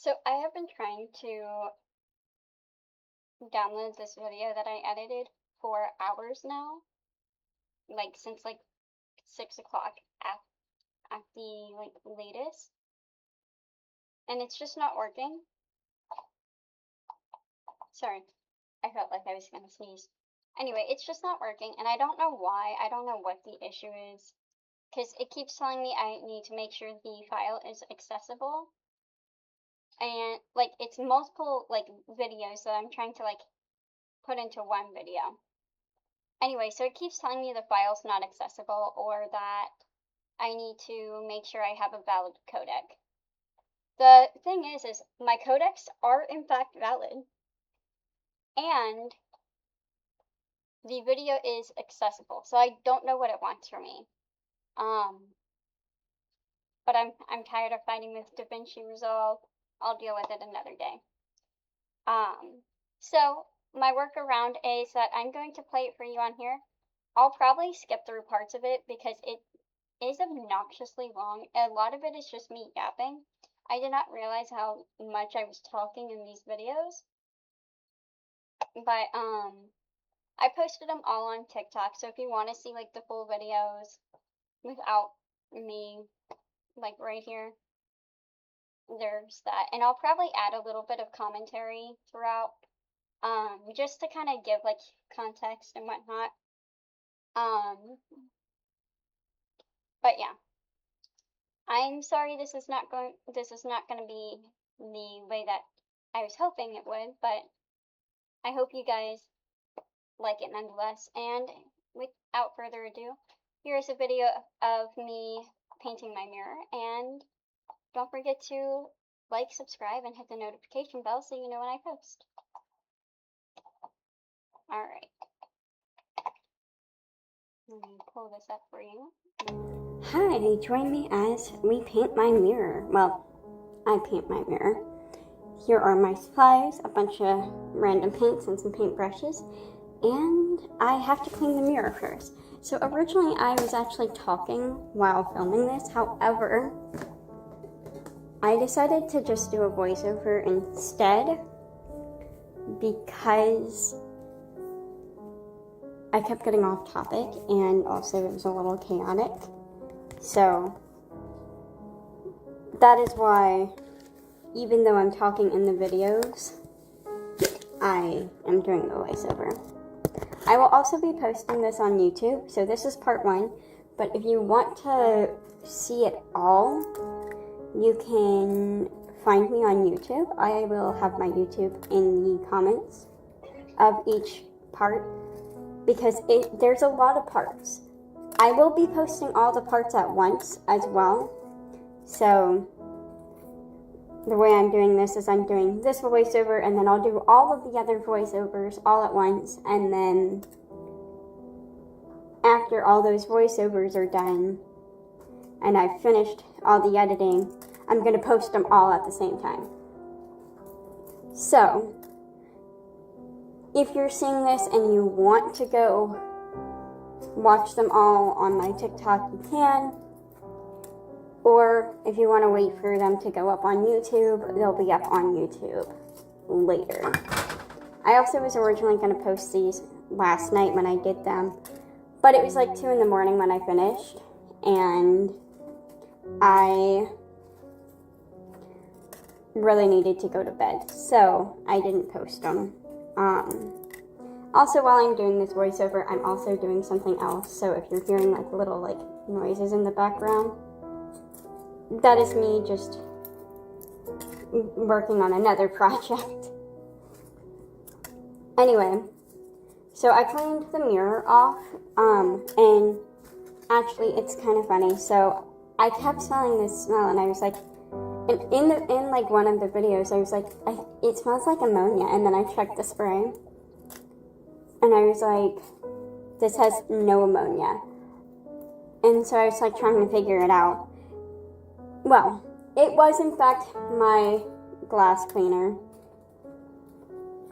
So I have been trying to download this video that I edited for hours now, like since like 6 o'clock at the latest, and it's just not working. Sorry, I felt like I was gonna sneeze. Anyway, it's just not working, and I don't know why. I don't know what the issue is, because it keeps telling me I need to make sure the file is accessible, and it's multiple videos that I'm trying to put into one video. Anyway, so it keeps telling me the file's not accessible or that I need to make sure I have a valid codec. The thing is my codecs are in fact valid and the video is accessible. So I don't know what it wants from me. But I'm tired of fighting with DaVinci Resolve. I'll deal with it another day. So my workaround is that I'm going to play it for you on here. I'll probably skip through parts of it because it is obnoxiously long. A lot of it is just me yapping. I did not realize how much I was talking in these videos. But I posted them all on TikTok, so if you want to see the full videos without me right here, there's that. And I'll probably add a little bit of commentary throughout, just to kind of give context and whatnot. But yeah, I'm sorry this is not going to be the way that I was hoping it would, but I hope you guys like it nonetheless. And without further ado, here's a video of me painting my mirror, and don't forget to like, subscribe, and hit the notification bell so you know when I post. Alright. Let me pull this up for you. Hi, join me as we paint my mirror. Well, I paint my mirror. Here are my supplies, a bunch of random paints and some paintbrushes, and I have to clean the mirror first. So originally I was actually talking while filming this, however, I decided to just do a voiceover instead because I kept getting off topic and also it was a little chaotic. So that is why, even though I'm talking in the videos, I am doing the voiceover. I will also be posting this on YouTube, so this is part 1, but if you want to see it all, you can find me on YouTube. I will have my YouTube in the comments of each part, because there's a lot of parts. I will be posting all the parts at once as well, so the way I'm doing this is I'm doing this voiceover, and then I'll do all of the other voiceovers all at once, and then after all those voiceovers are done, and I've finished all the editing, I'm going to post them all at the same time. So, if you're seeing this and you want to go watch them all on my TikTok, you can. Or if you want to wait for them to go up on YouTube, they'll be up on YouTube later. I also was originally going to post these last night when I did them, but it was 2 in the morning when I finished, and I really needed to go to bed, so I didn't post them. Also, while I'm doing this voiceover, I'm also doing something else, so if you're hearing little noises in the background, that is me just working on another project. Anyway, so I cleaned the mirror off, and actually it's kind of funny. So I kept smelling this smell, and I was like, in one of the videos, I was like, it smells like ammonia, and then I checked the spray, and I was like, this has no ammonia, and so I was trying to figure it out. Well, it was in fact my glass cleaner.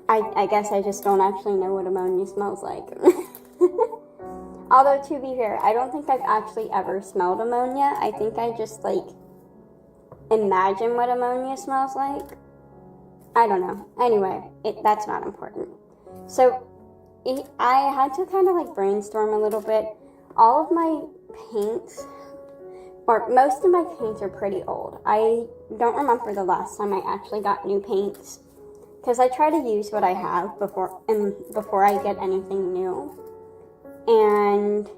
I guess I just don't actually know what ammonia smells like. Although, to be fair, I don't think I've actually ever smelled ammonia. I think I just, imagine what ammonia smells like. I don't know. Anyway, that's not important. So I had to kind of like brainstorm a little bit. All of my paints, or most of my paints, are pretty old. I don't remember the last time I actually got new paints, because I try to use what I have before I get anything new. And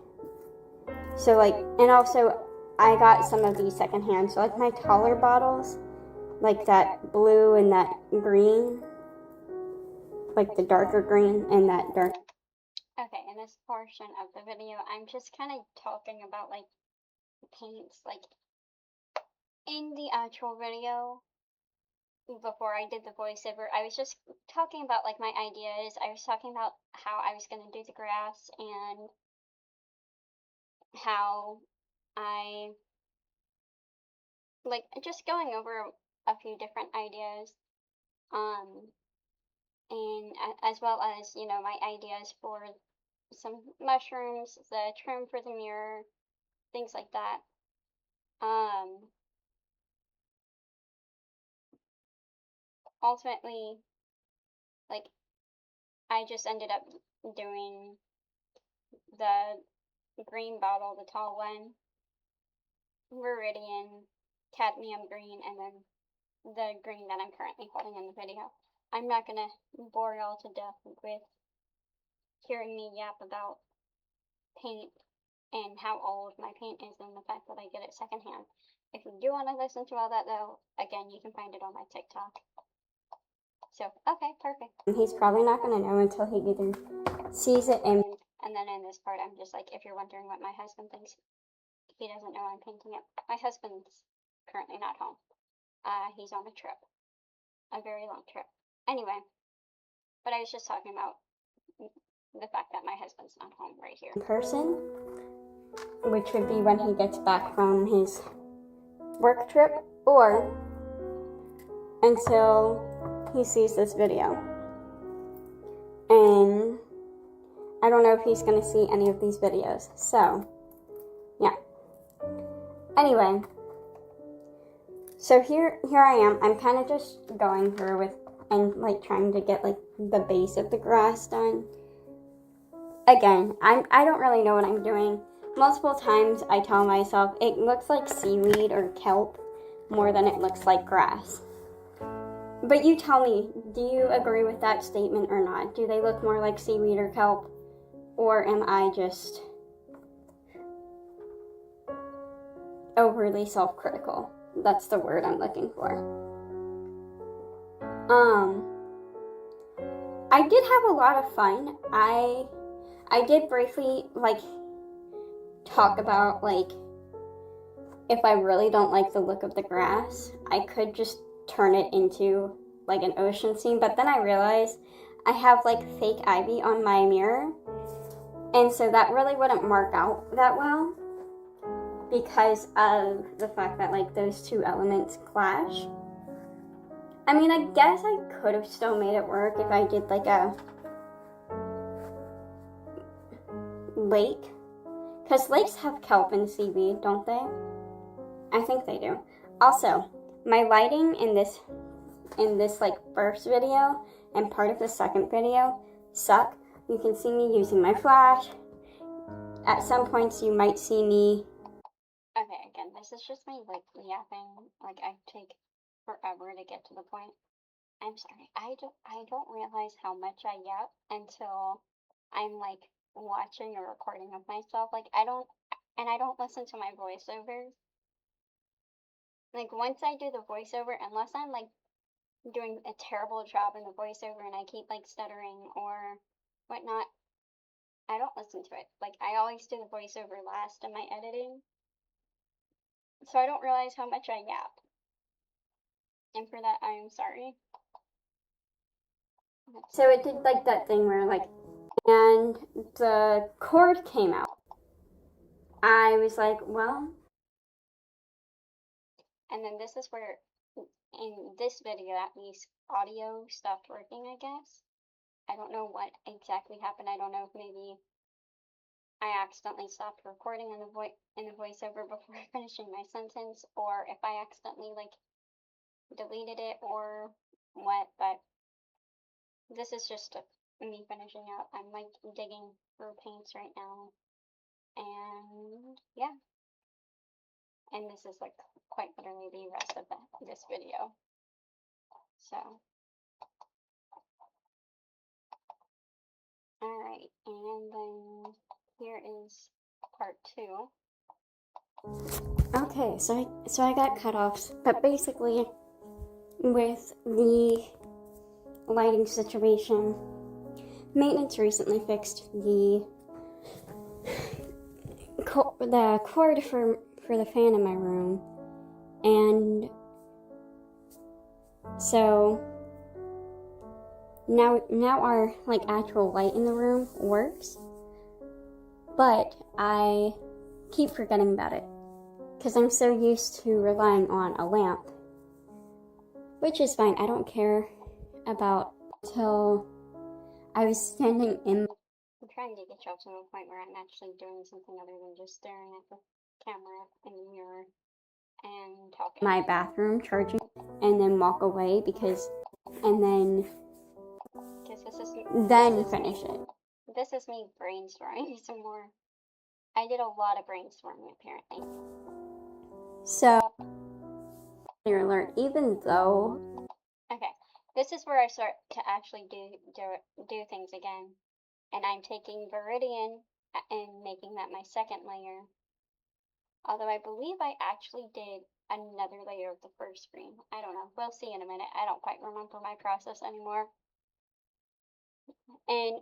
so and also I got some of these secondhand. So like my taller bottles, like that blue and that green, like the darker green and that dark. Okay, in this portion of the video, I'm just kind of talking about like paints. Like in the actual video, before I did the voiceover, I was just talking about like my ideas. I was talking about how I was gonna do the grass and how I like just going over a few different ideas. And as well as, you know, my ideas for some mushrooms, the trim for the mirror, things like that. Ultimately, like, I just ended up doing the green bottle, the tall one, Viridian, cadmium green, and then the green that I'm currently holding in the video. I'm not gonna bore y'all to death with hearing me yap about paint and how old my paint is and the fact that I get it secondhand. If you do want to listen to all that though, again, you can find it on my TikTok. So, okay, perfect. He's probably not going to know until he either sees it and then in this part, I'm just like, if you're wondering what my husband thinks, he doesn't know I'm painting it. My husband's currently not home. He's on a trip. A very long trip. Anyway, but I was just talking about the fact that my husband's not home right here. In person, which would be when he gets back from his work trip, or until he sees this video. And I don't know if he's going to see any of these videos. So, yeah. Anyway, so here I am. I'm kind of just going through with and like trying to get like the base of the grass done. Again, I don't really know what I'm doing. Multiple times I tell myself it looks like seaweed or kelp more than it looks like grass. But you tell me, do you agree with that statement or not? Do they look more like seaweed or kelp? Or am I just overly self-critical? That's the word I'm looking for. I did have a lot of fun. I did briefly, like, talk about, like, if I really don't like the look of the grass, I could just turn it into, like, an ocean scene. But then I realized I have, like, fake ivy on my mirror. And so that really wouldn't mark out that well because of the fact that, like, those two elements clash. I mean, I guess I could have still made it work if I did, like, a lake. Because lakes have kelp and seaweed, don't they? I think they do. Also, my lighting in this like first video and part of the second video suck. You can see me using my flash. At some points you might see me. Okay, again, this is just me like yapping. Like I take forever to get to the point. I'm sorry. I don't realize how much I yap until I'm like watching a recording of myself. Like I don't listen to my voiceovers. Like once I do the voiceover, unless I'm like doing a terrible job in the voiceover and I keep like stuttering or whatnot, I don't listen to it. Like I always do the voiceover last in my editing. So I don't realize how much I yap. And for that, I'm sorry. So it did like that thing where like, and the cord came out. I was like, well. And then this is where, in this video at least, audio stopped working, I guess. I don't know what exactly happened. I don't know if maybe I accidentally stopped recording in the voiceover before finishing my sentence, or if I accidentally like deleted it or what. But this is just me finishing up. I'm like digging through paints right now, and yeah. And this is like quite literally the rest of this video. So, alright, and then here is part 2. Okay, so I got cut off, but basically, with the lighting situation, maintenance recently fixed the cord for the fan in my room, and so now our like actual light in the room works, but I keep forgetting about it because I'm so used to relying on a lamp, which is fine. I don't care about till I was standing in. I'm trying to get y'all to a point where I'm actually doing something other than just staring at the camera in the mirror and talking. My bathroom charging and then walk away and then finish it. This is me brainstorming some more. I did a lot of brainstorming apparently. So, alert, even though. Okay, this is where I start to actually do things again. And I'm taking Viridian and making that my second layer. Although I believe I actually did another layer of the first screen. I don't know. We'll see in a minute. I don't quite remember my process anymore. And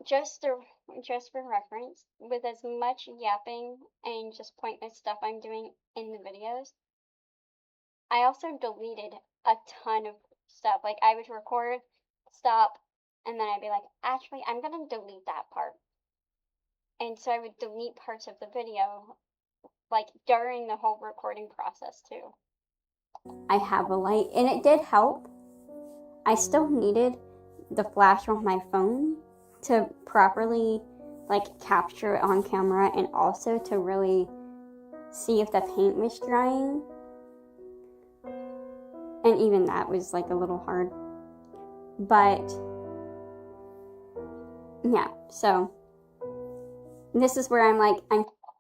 just for reference, with as much yapping and just pointless stuff I'm doing in the videos, I also deleted a ton of stuff. Like, I would record, stop, and then I'd be like, actually, I'm gonna delete that part. And so I would delete parts of the video, like, during the whole recording process, too. I have a light, and it did help. I still needed the flash on my phone to properly, like, capture it on camera, and also to really see if the paint was drying. And even that was, like, a little hard. But, yeah, so this is where I'm like,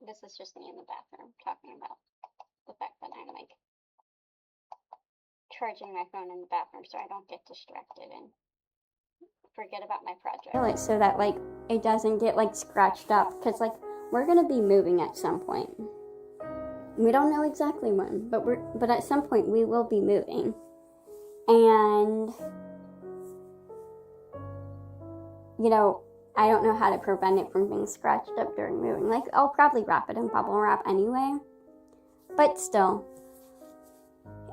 This is just me in the bathroom talking about the fact that I'm like charging my phone in the bathroom so I don't get distracted and forget about my project. So that like it doesn't get like scratched up, because like we're gonna be moving at some point. We don't know exactly when, but at some point we will be moving, and you know, I don't know how to prevent it from being scratched up during moving. Like, I'll probably wrap it in bubble wrap anyway. But still,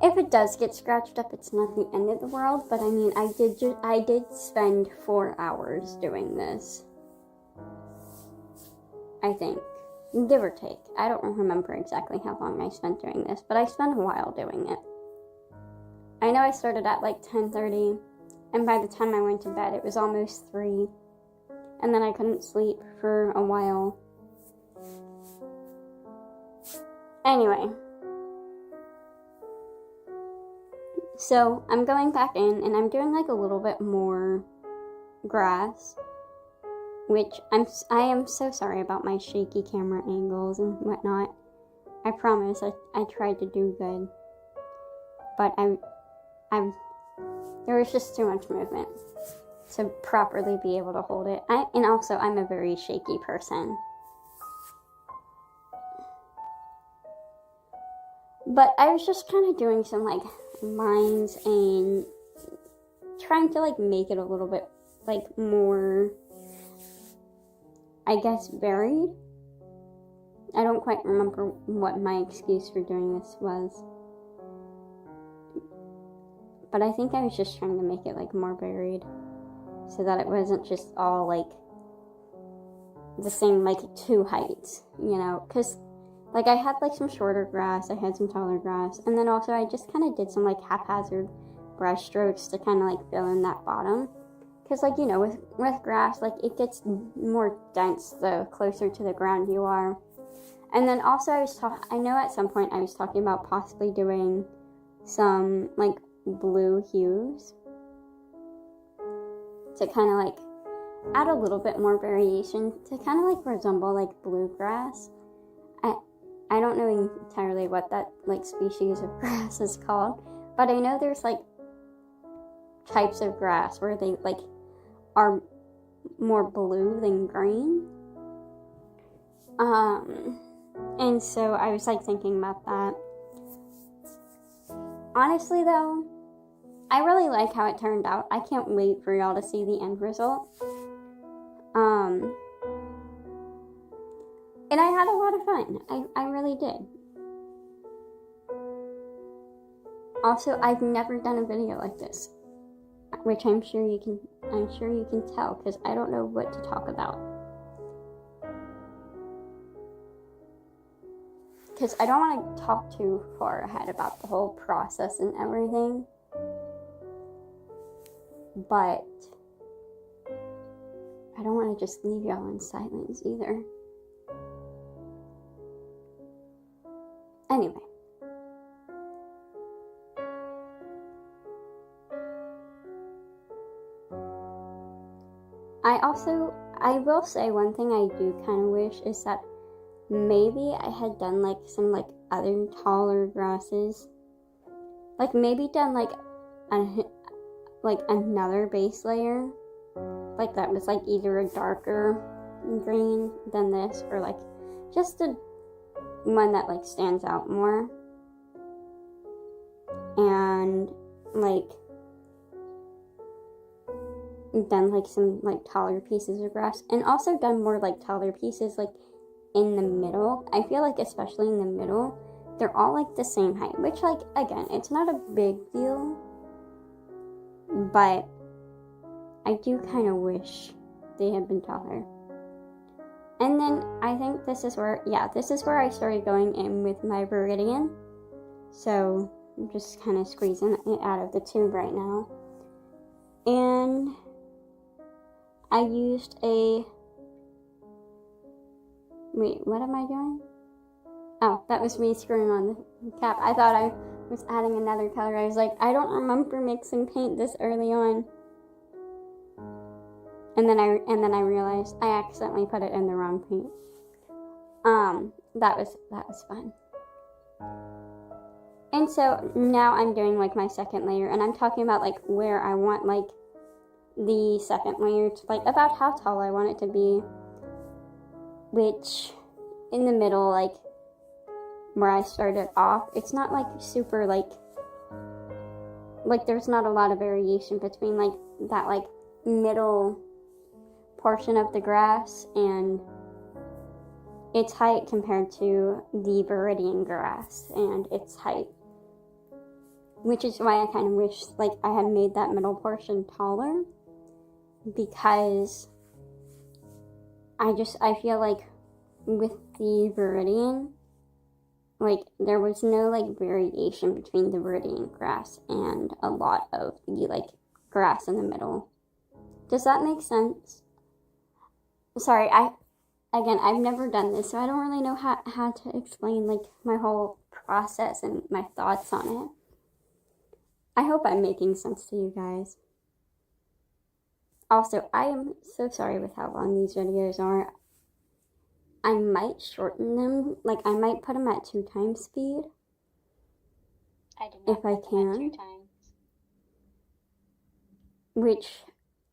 if it does get scratched up, it's not the end of the world. But I mean, I did spend 4 hours doing this. I think, give or take. I don't remember exactly how long I spent doing this, but I spent a while doing it. I know I started at like 10:30, and by the time I went to bed, it was almost 3. And then I couldn't sleep for a while. Anyway. So, I'm going back in, and I'm doing like a little bit more grass. Which, I am so sorry about my shaky camera angles and whatnot. I promise, I tried to do good. But there was just too much movement to properly be able to hold it. And also, I'm a very shaky person. But I was just kind of doing some, like, lines and trying to, like, make it a little bit, like, more, I guess, varied. I don't quite remember what my excuse for doing this was. But I think I was just trying to make it, like, more varied. So that it wasn't just all, like, the same, like, 2 heights, you know? Because, like, I had, like, some shorter grass, I had some taller grass, and then also I just kind of did some, like, haphazard brush strokes to kind of, like, fill in that bottom. because like, you know, with grass, like it gets more dense the closer to the ground you are. And then also I know at some point I was talking about possibly doing some like blue hues to kind of like add a little bit more variation to kind of like resemble like bluegrass. I don't know entirely what that like species of grass is called, but I know there's like types of grass where they like are more blue than green. And so I was like thinking about that. Honestly though, I really like how it turned out. I can't wait for y'all to see the end result. And I had a lot of fun. I really did. Also, I've never done a video like this, which I'm sure you can tell because I don't know what to talk about. Because I don't want to talk too far ahead about the whole process and everything. But I don't want to just leave y'all in silence either. Anyway. I will say one thing I do kind of wish is that maybe I had done like some like other taller grasses. Like maybe done like another base layer. Like that was like either a darker green than this or like just a one that like stands out more. And like done like some like taller pieces of grass and also done more like taller pieces like in the middle. I feel like especially in the middle they're all like the same height, which like again it's not a big deal, but I do kind of wish they had been taller. And then I think this is where I started going in with my Viridian. So I'm just kind of squeezing it out of the tube right now. And I used wait, what am I doing? Oh, that was me screwing on the cap. I thought I was adding another color. I was like, I don't remember mixing paint this early on. And then I realized I accidentally put it in the wrong paint. That was fun. And so now I'm doing like my second layer, and I'm talking about like where I want like the second layer to, like about how tall I want it to be, which in the middle, like where I started off, it's not like super like there's not a lot of variation between like that like middle portion of the grass and its height compared to the Viridian grass and its height, which is why I kind of wish like I had made that middle portion taller, because I feel like with the Viridian, like there was no like variation between the Viridian grass and a lot of the like grass in the middle. Does that make sense? Sorry, I've never done this, so I don't really know how to explain like my whole process and my thoughts on it. I hope I'm making sense to you guys. Also, I am so sorry with how long these videos are. I might shorten them, like I might put them at 2x speed. I did not if I can. 2 times. Which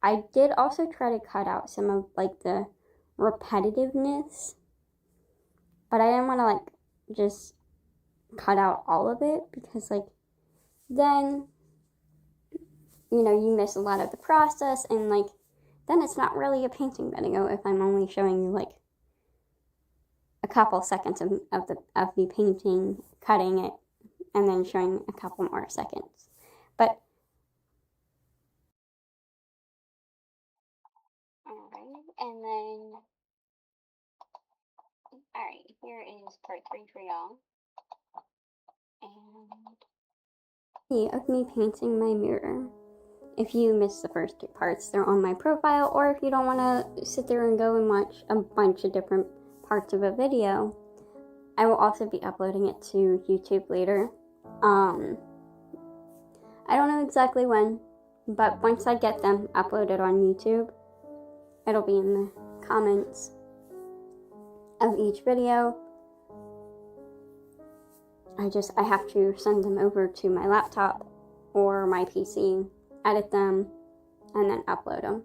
I did also try to cut out some of like the repetitiveness, but I didn't want to like just cut out all of it, because like then you know you miss a lot of the process, and like then it's not really a painting video if I'm only showing you like a couple seconds of the painting, cutting it, and then showing a couple more seconds. But alright, and then alright, here is part 3 for y'all. And of me painting my mirror. if you missed the first 2 parts, they're on my profile, or if you don't want to sit there and go and watch a bunch of different parts of a video, I will also be uploading it to YouTube later. I don't know exactly when, but once I get them uploaded on YouTube, it'll be in the comments of each video. I have to send them over to my laptop or my PC, edit them, and then upload them.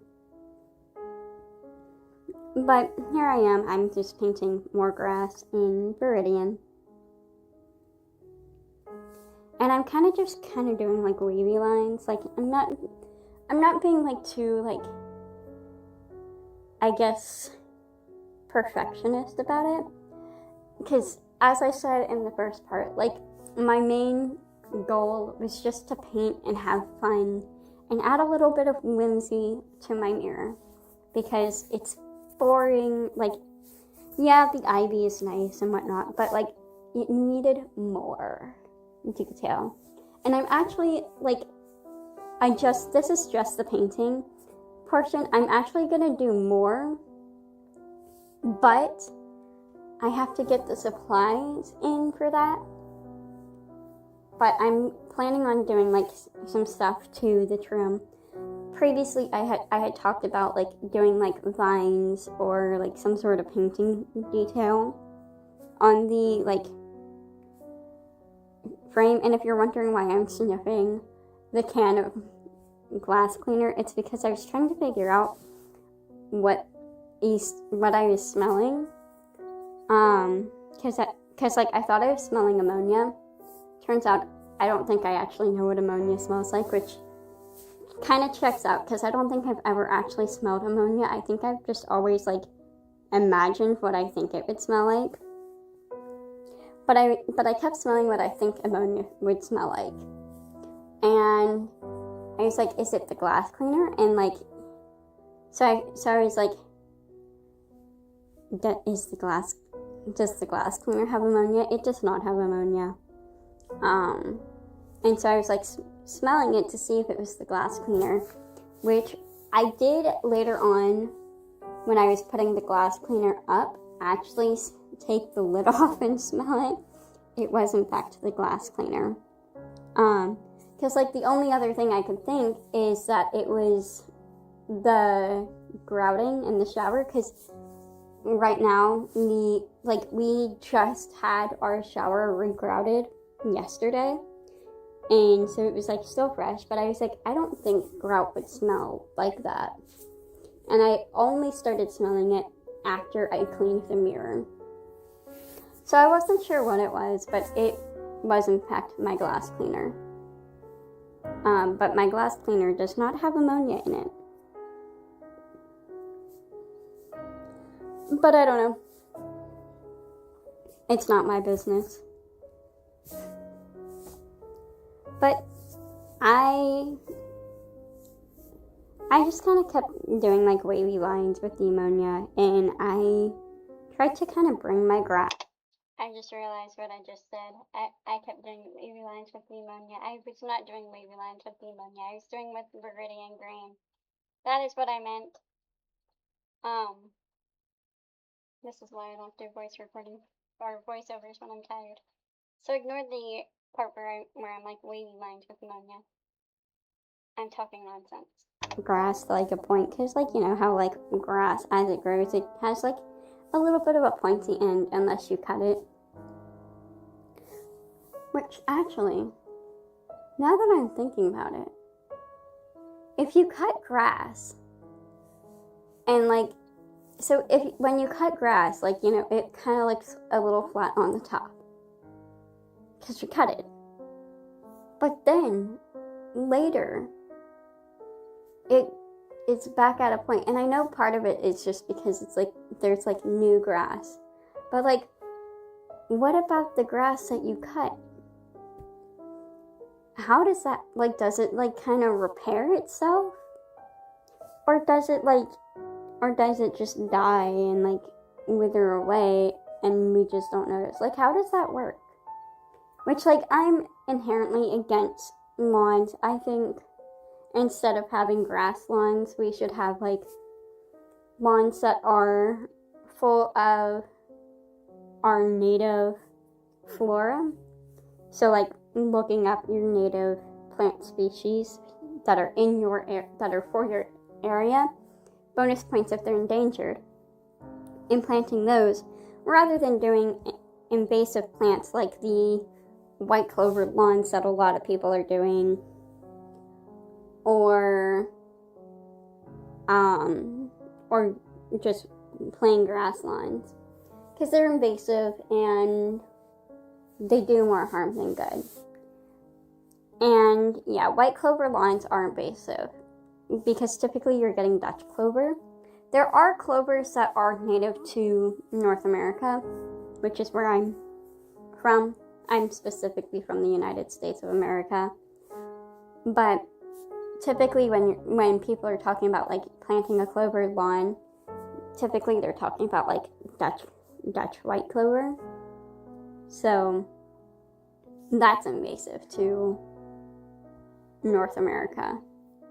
But here I am, I'm just painting more grass in Viridian. And I'm kind of doing like wavy lines. Like, I'm not being like too, like, I guess, perfectionist about it. Because as I said in the first part, like, my main goal was just to paint and have fun and add a little bit of whimsy to my mirror. Because it's boring. Like, yeah, the ivy is nice and whatnot, but like, it needed more detail. And I'm actually, like, this is just the painting portion. I'm actually gonna do more, but I have to get the supplies in for that. But I'm planning on doing like some stuff to the trim. Previously, I had talked about like doing like vines or like some sort of painting detail on the like frame. And if you're wondering why I'm sniffing the can of glass cleaner, it's because I was trying to figure out what I was smelling. Cause like I thought I was smelling ammonia. Turns out I don't think I actually know what ammonia smells like, which kind of checks out, because I don't think I've ever actually smelled ammonia. I think I've just always like imagined what I think it would smell like. But I kept smelling what I think ammonia would smell like. And I was like, is it the glass cleaner? And like, so I was like, does the glass cleaner have ammonia? It does not have ammonia. And so I was like smelling it to see if it was the glass cleaner, which I did later on when I was putting the glass cleaner up, actually take the lid off and smell it. It was in fact the glass cleaner. Because like the only other thing I could think is that it was the grouting in the shower, because right now we just had our shower regrouted yesterday, and so it was like still fresh, but I was like, I don't think grout would smell like that. And I only started smelling it after I cleaned the mirror. So I wasn't sure what it was, but it was in fact my glass cleaner. But my glass cleaner does not have ammonia in it. But I don't know. It's not my business. But I just kind of kept doing like wavy lines with the ammonia, and I tried to kind of bring my grass. I just realized what I just said. I kept doing wavy lines with the ammonia. I was not doing wavy lines with the ammonia. I was doing with Viridian green. That is what I meant. This is why I don't do voice recording or voiceovers when I'm tired. So ignore the part where I'm like wavy lines with ammonia. I'm talking nonsense. Grass to like a point, because like, you know how like grass as it grows, it has like a little bit of a pointy end unless you cut it. Which actually, now that I'm thinking about it, if you cut grass and like, so when you cut grass, like, you know, it kind of looks a little flat on the top because you cut it. But then later, it's back at a point. And I know part of it is just because it's like there's like new grass. But like, what about the grass that you cut? How does that, like, does it like kind of repair itself? Or does it just die and like wither away and we just don't notice? Like, how does that work? Which, like, I'm inherently against lawns. I think instead of having grass lawns, we should have like lawns that are full of our native flora. So like looking up your native plant species that are in your that are for your area, bonus points if they're endangered, and planting those rather than doing invasive plants like the white clover lawns that a lot of people are doing, or just plain grass lawns, because they're invasive and they do more harm than good. And yeah, white clover lawns are invasive because typically you're getting Dutch clover. There are clovers that are native to North America, which is where I'm from. I'm specifically from the United States of America. But typically when people are talking about like planting a clover lawn, typically they're talking about like Dutch white clover. So that's invasive to North America,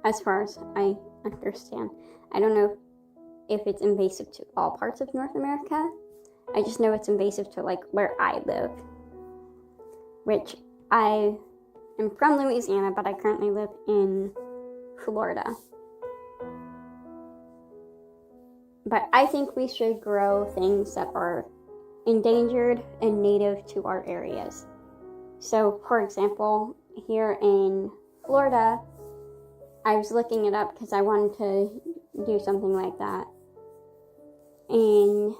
as far as I understand. I don't know if it's invasive to all parts of North America. I just know it's invasive to like where I live, which I am from Louisiana, but I currently live in Florida. But I think we should grow things that are endangered and native to our areas. So, for example, here in Florida, I was looking it up because I wanted to do something like that. And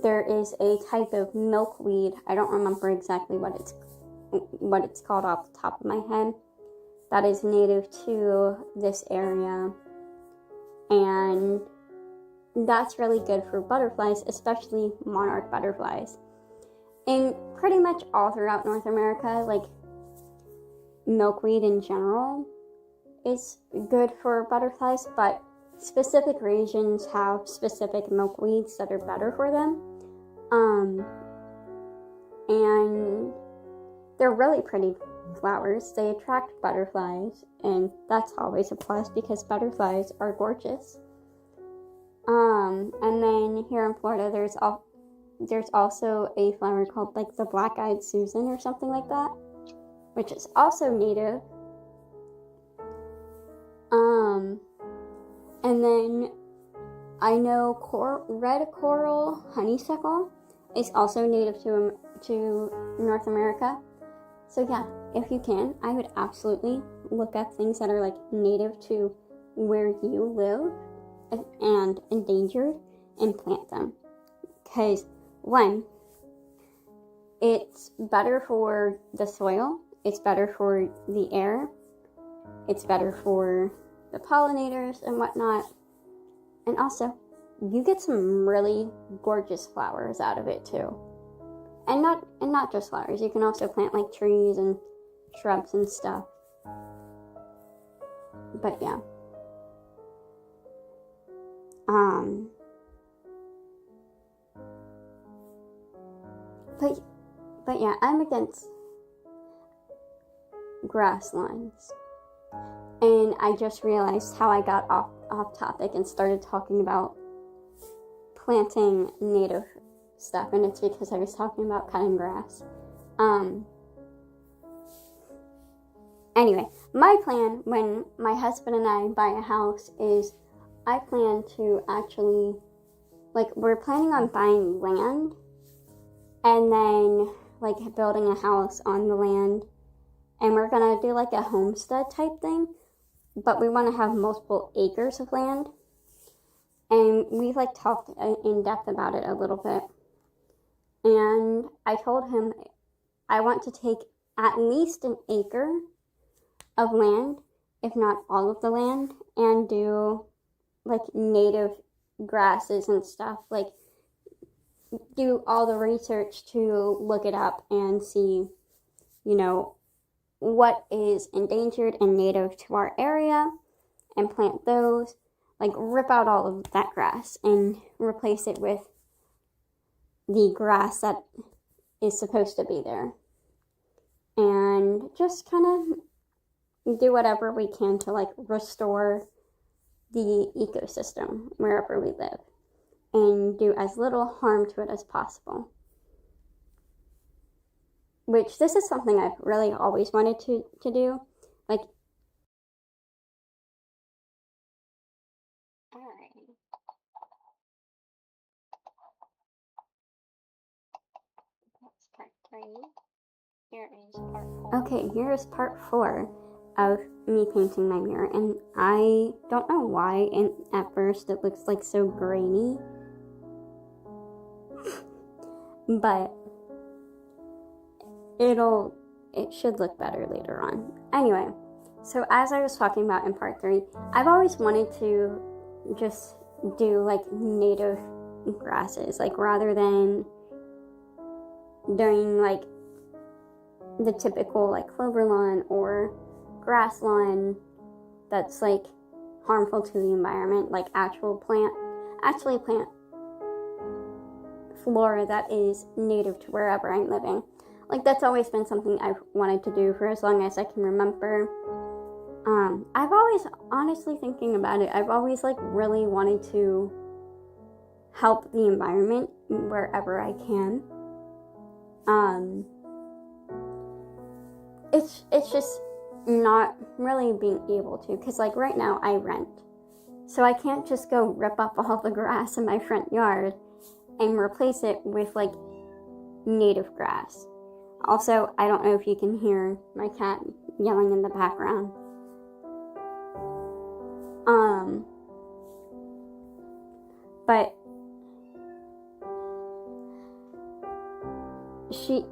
there is a type of milkweed. I don't remember exactly what it's called off the top of my head. That is native to this area. And that's really good for butterflies, especially monarch butterflies. And pretty much all throughout North America, like milkweed in general is good for butterflies, but specific regions have specific milkweeds that are better for them. And they're really pretty flowers. They attract butterflies, and that's always a plus because butterflies are gorgeous. And then here in Florida, there's also a flower called like the black-eyed Susan or something like that, which is also native. And then I know red coral honeysuckle is also native to North America. So yeah, if you can, I would absolutely look up things that are like native to where you live and endangered and plant them. Because one, it's better for the soil, it's better for the air, it's better for the pollinators and whatnot, and also you get some really gorgeous flowers out of it too. And not just flowers, you can also plant like trees and shrubs and stuff. But yeah. But yeah, I'm against grass lawns. And I just realized how I got off topic and started talking about planting native stuff, and it's because I was talking about cutting grass. Anyway, my plan when my husband and I buy a house is I plan to actually, like, we're planning on buying land and then like building a house on the land, and we're gonna do like a homestead type thing, but we want to have multiple acres of land. And we've like talked in depth about it a little bit. And I told him I want to take at least an acre of land, if not all of the land, and do like native grasses and stuff, like do all the research to look it up and see, what is endangered and native to our area and plant those, like rip out all of that grass and replace it with the grass that is supposed to be there. And just kind of do whatever we can to like restore the ecosystem wherever we live and do as little harm to it as possible. Which this is something I've really always wanted to do. Like, alright. That's part 3. Here is part 4. Okay, here's part 4 of me painting my mirror, and I don't know why at first it looks like so grainy, but it should look better later on. Anyway, so as I was talking about in part 3, I've always wanted to just do like native grasses, like rather than doing like the typical like clover lawn or grass lawn that's like harmful to the environment, like actually plant flora that is native to wherever I'm living. Like, that's always been something I've wanted to do for as long as I can remember. I've always, honestly thinking about it, I've always like really wanted to help the environment wherever I can. It's just not really being able to, because like right now I rent, so I can't just go rip up all the grass in my front yard and replace it with like native grass. Also, I don't know if you can hear my cat yelling in the background. But she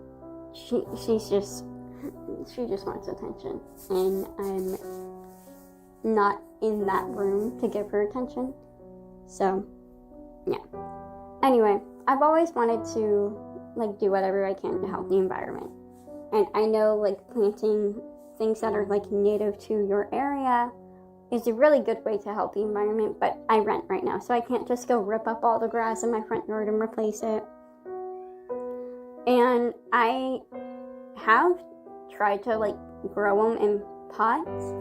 just wants attention, and I'm not in that room to give her attention. So, yeah. Anyway, I've always wanted to like do whatever I can to help the environment. And I know like planting things that are like native to your area is a really good way to help the environment, but I rent right now, so I can't just go rip up all the grass in my front yard and replace it. And I have tried to like grow them in pots,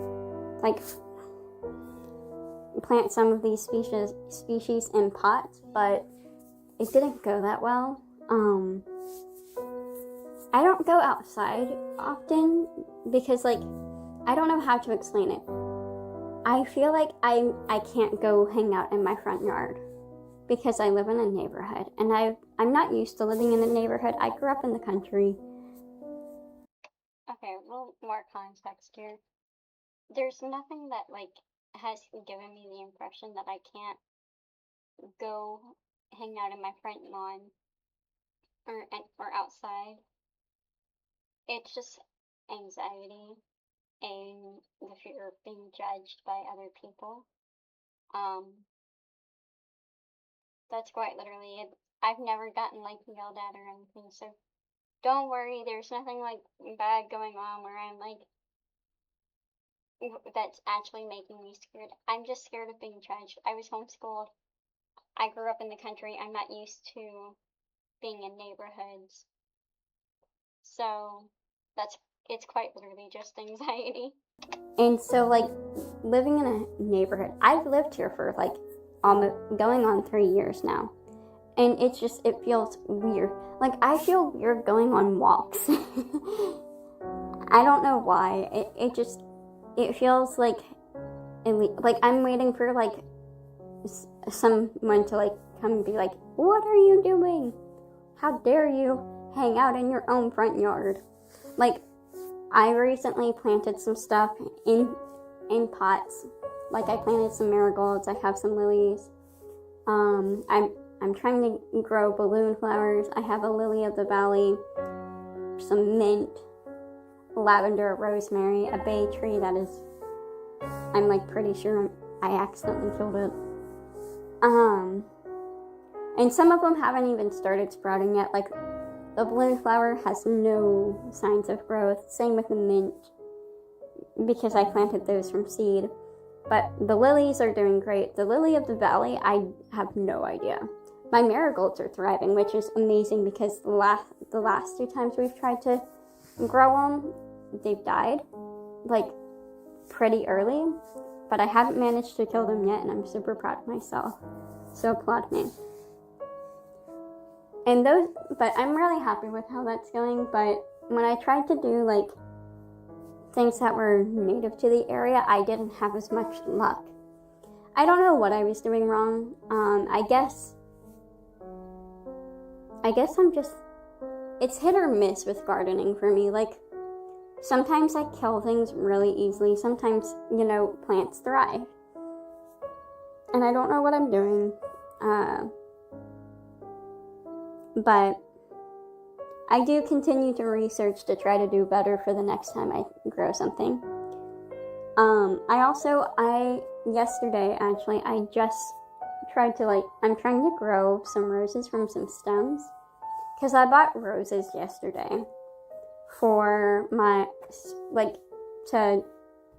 like plant some of these species in pots, but it didn't go that well. I don't go outside often because like I don't know how to explain it. I feel like I can't go hang out in my front yard because I live in a neighborhood, and I'm not used to living in a neighborhood. I grew up in the country. Okay, well, more context here. There's nothing that like has given me the impression that I can't go hang out in my front lawn or outside. It's just anxiety and the fear of being judged by other people. That's quite literally it. I've never gotten like yelled at or anything, so don't worry, there's nothing like bad going on where I'm like that's actually making me scared. I'm just scared of being judged. I was homeschooled. I grew up in the country. I'm not used to being in neighborhoods. So it's quite literally just anxiety. And so like living in a neighborhood, I've lived here for like almost going on 3 years now. And it feels weird. Like I feel weird going on walks. I don't know why. It feels like I'm waiting for like someone to like come and be like, "What are you doing? How dare you hang out in your own front yard?" Like I recently planted some stuff in pots. Like I planted some marigolds. I have some lilies. I'm trying to grow balloon flowers. I have a lily of the valley, some mint, lavender, rosemary, a bay tree that is, I'm like pretty sure I accidentally killed it. And some of them haven't even started sprouting yet. Like the balloon flower has no signs of growth. Same with the mint, because I planted those from seed. But the lilies are doing great. The lily of the valley, I have no idea. My marigolds are thriving, which is amazing because the last 2 times we've tried to grow them, they've died. Like pretty early, but I haven't managed to kill them yet, and I'm super proud of myself. So applaud me. And but I'm really happy with how that's going. But when I tried to do like things that were native to the area, I didn't have as much luck. I don't know what I was doing wrong. I guess I'm just, it's hit or miss with gardening for me. Like, sometimes I kill things really easily. Sometimes, plants thrive. And I don't know what I'm doing. But I do continue to research to try to do better for the next time I grow something. Yesterday, actually, I just tried to, I'm trying to grow some roses from some stems. Because I bought roses yesterday for to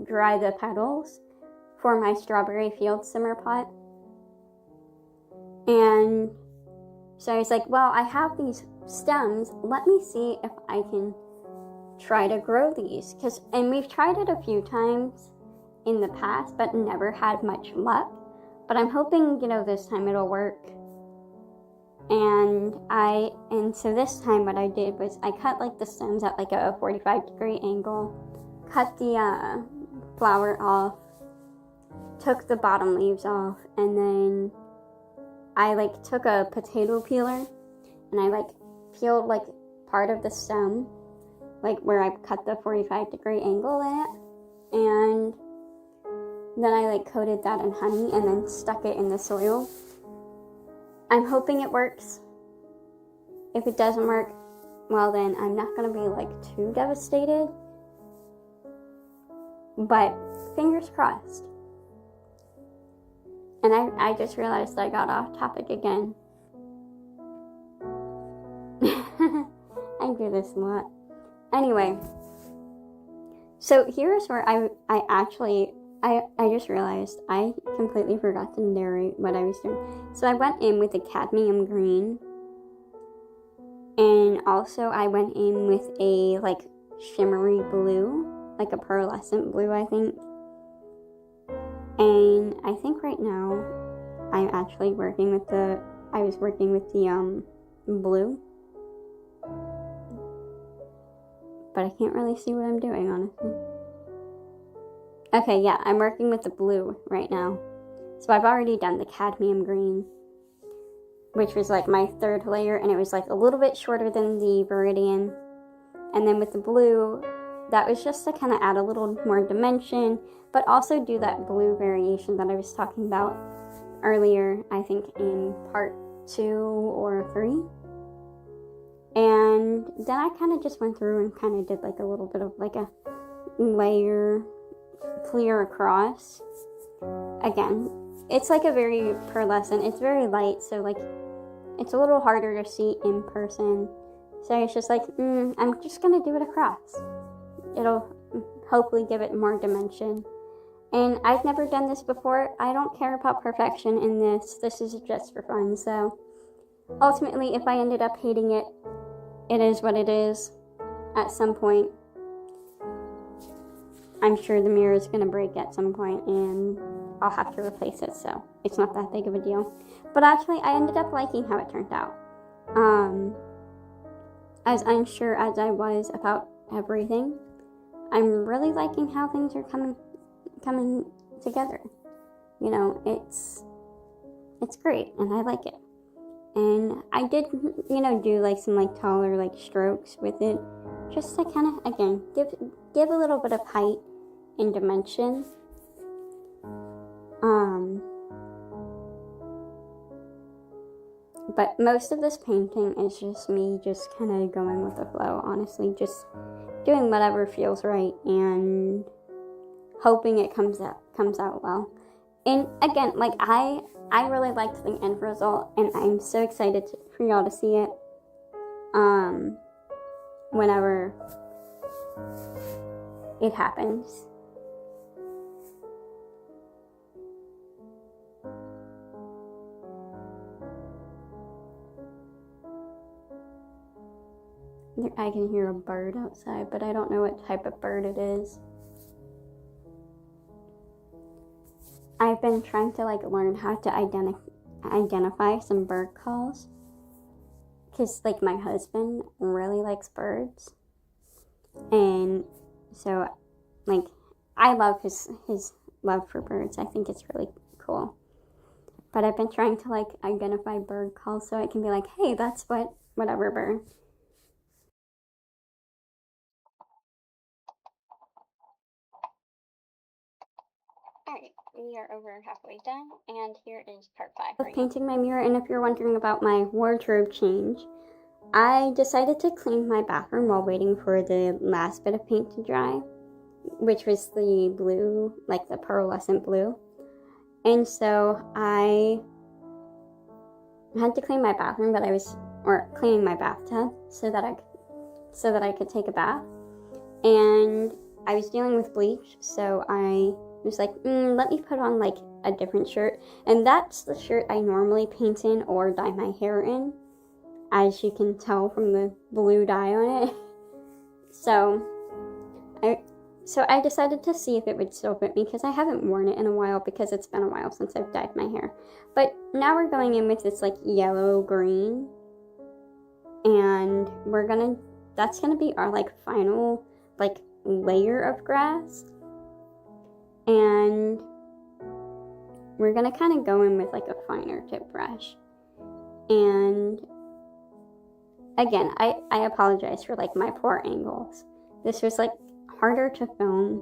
dry the petals for my strawberry field simmer pot. And so I was like, well, I have these stems. Let me see if I can try to grow these. And we've tried it a few times in the past, but never had much luck. But I'm hoping, this time it'll work. And so this time what I did was I cut the stems at a 45-degree angle, cut the flower off, took the bottom leaves off, and then I took a potato peeler and I peeled part of the stem, where I cut the 45-degree angle in it, and then I coated that in honey and then stuck it in the soil. I'm hoping it works. If it doesn't work, well then I'm not gonna be too devastated. But fingers crossed. And I just realized I got off topic again. I do this a lot. Anyway, so here's where I just realized I completely forgot to narrate what I was doing. So I went in with a cadmium green, and also I went in with a shimmery blue, a pearlescent blue, I think. And I think right now I'm actually working with the blue, but I can't really see what I'm doing, honestly. Okay, yeah, I'm working with the blue right now. So I've already done the cadmium green, which was my third layer, and it was a little bit shorter than the Viridian. And then with the blue, that was just to kind of add a little more dimension, but also do that blue variation that I was talking about earlier, I think in part 2 or 3. And then I kind of just went through and kind of did a little bit of a layer clear across. Again, it's a very pearlescent, it's very light, so it's a little harder to see in person. So it's just I'm just gonna do it across. It'll hopefully give it more dimension. And I've never done this before. I don't care about perfection in this. This is just for fun. So ultimately, if I ended up hating it, it is what it is. At some point, I'm sure the mirror is going to break at some point and I'll have to replace it, so it's not that big of a deal. But actually, I ended up liking how it turned out. As unsure as I was about everything, I'm really liking how things are coming together. It's great, and I like it. And I did, do some taller strokes with it, just to kind of, again, give a little bit of height and dimension. But most of this painting is just me just kind of going with the flow, honestly, just doing whatever feels right and hoping it comes out well. And again, I really liked the end result, and I'm so excited for y'all to see it whenever it happens. I can hear a bird outside, but I don't know what type of bird it is. I've been trying to like learn how to identify some bird calls, because like my husband really likes birds, and so like I love his love for birds. I think it's really cool. But I've been trying to like identify bird calls so I can be like, hey, that's whatever bird. Alright, we are over halfway done, and here is part 5. Of painting my mirror, and if you're wondering about my wardrobe change, I decided to clean my bathroom while waiting for the last bit of paint to dry, which was the blue, like the pearlescent blue. And so I had to clean my bathroom, or cleaning my bathtub so that I could take a bath. And I was dealing with bleach, so I was like, let me put on like a different shirt. And that's the shirt I normally paint in or dye my hair in, as you can tell from the blue dye on it. So I decided to see if it would still fit me, because I haven't worn it in a while, because it's been a while since I've dyed my hair. But now we're going in with this like yellow green, and that's gonna be our like final like layer of grass. And we're gonna kind of go in with like a finer tip brush. And again, I apologize for like my poor angles. This was like harder to film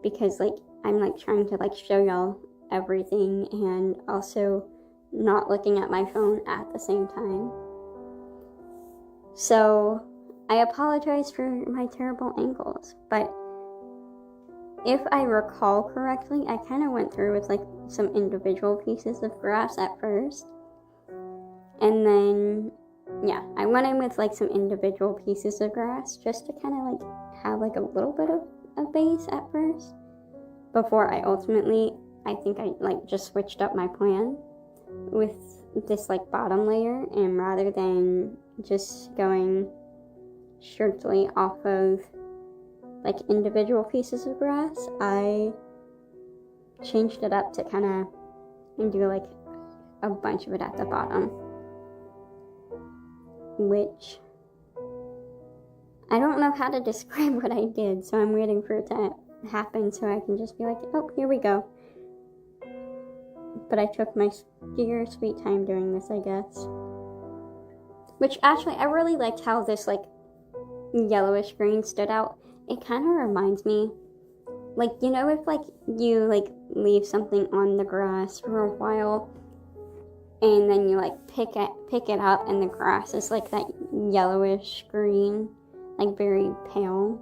because like I'm like trying to like show y'all everything and also not looking at my phone at the same time. So I apologize for my terrible angles, but if I recall correctly, I kind of went through with like some individual pieces of grass at first, and then yeah, I went in with like some individual pieces of grass just to kind of like have like a little bit of a base at first, before I ultimately, I think I like just switched up my plan with this like bottom layer, and rather than just going strictly off of like individual pieces of grass, I changed it up to kind of do like a bunch of it at the bottom, which I don't know how to describe what I did, so I'm waiting for it to happen so I can just be like, oh, here we go. But I took my dear sweet time doing this, I guess. Which actually, I really liked how this like yellowish green stood out. It kind of reminds me, like, you know, if like you like leave something on the grass for a while, and then you like pick it up, and the grass is like that yellowish green, like very pale.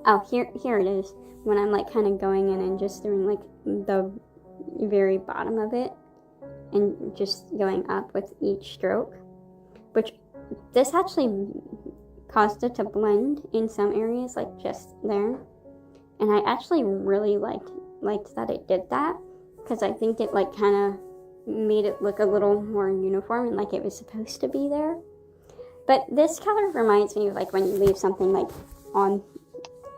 Oh, here it is. When I'm like kind of going in and just doing like the very bottom of it, and just going up with each stroke, which this actually caused it to blend in some areas, like just there. And I actually really liked that it did that, because I think it like kind of made it look a little more uniform and like it was supposed to be there. But this color reminds me of like when you leave something like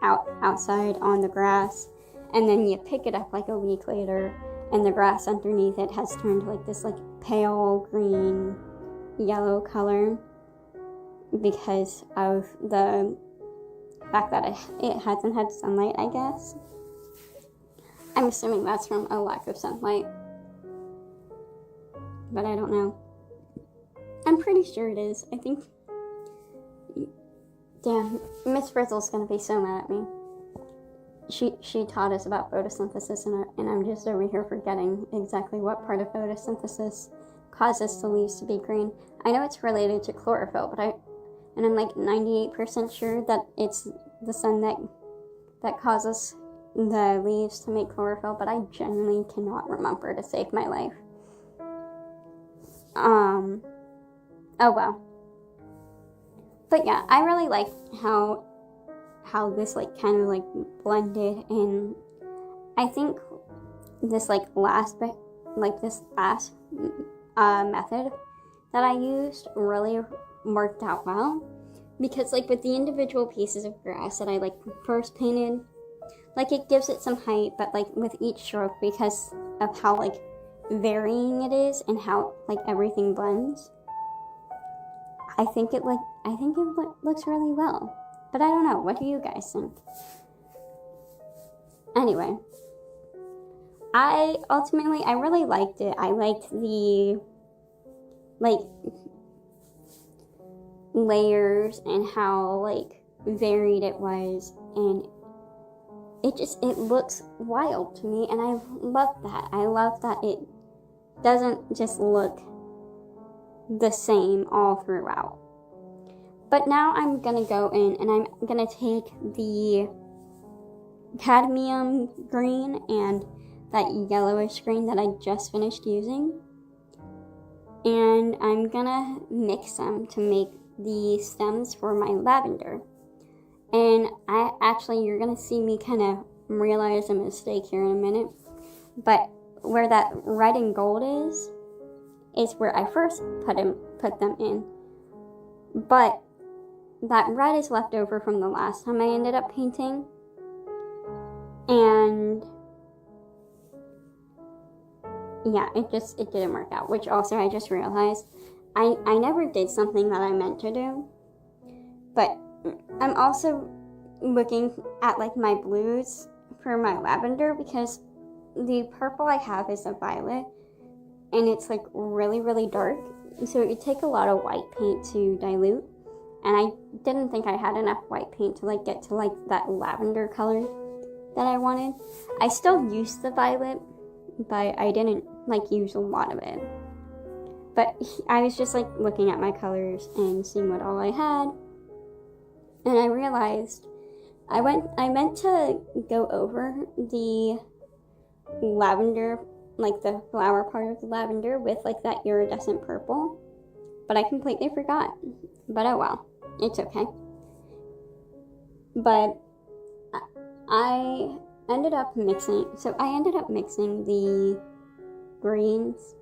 outside on the grass, and then you pick it up like a week later, and the grass underneath it has turned like this like pale green yellow color because of the fact that it hasn't had sunlight, I guess. I'm assuming that's from a lack of sunlight, but I don't know. I'm pretty sure it is. I think. Damn, Miss Frizzle's gonna be so mad at me. She taught us about photosynthesis, and I'm just over here forgetting exactly what part of photosynthesis causes the leaves to be green. I know it's related to chlorophyll, but I'm like 98% sure that it's the sun that causes the leaves to make chlorophyll, but I genuinely cannot remember to save my life. Oh well. But yeah, I really like how this like kind of like blended, and I think this like last bit, like this last method that I used really worked out well, because like with the individual pieces of grass that I like first painted, like it gives it some height, but like with each stroke, because of how like varying it is and how like everything blends, I think it looks really well. But I don't know. What do you guys think? Anyway, I really liked it. I liked the like layers and how like varied it was, and it looks wild to me, and I love that. I love that it doesn't just look the same all throughout. But now I'm gonna go in and I'm gonna take the cadmium green and that yellowish green that I just finished using, and I'm gonna mix them to make the stems for my lavender. And you're gonna see me kind of realize a mistake here in a minute, but where that red and gold is where I first put them in. But that red is left over from the last time I ended up painting, and yeah, it didn't work out, which also I just realized I never did something that I meant to do. But I'm also looking at like my blues for my lavender, because the purple I have is a violet and it's like really, really dark, so it would take a lot of white paint to dilute, and I didn't think I had enough white paint to like get to like that lavender color that I wanted. I still used the violet, but I didn't like use a lot of it. But I was just like looking at my colors and seeing what all I had, and I realized I meant to go over the lavender, like the flower part of the lavender, with like that iridescent purple, but I completely forgot. But oh well, it's okay. But I ended up mixing the greens.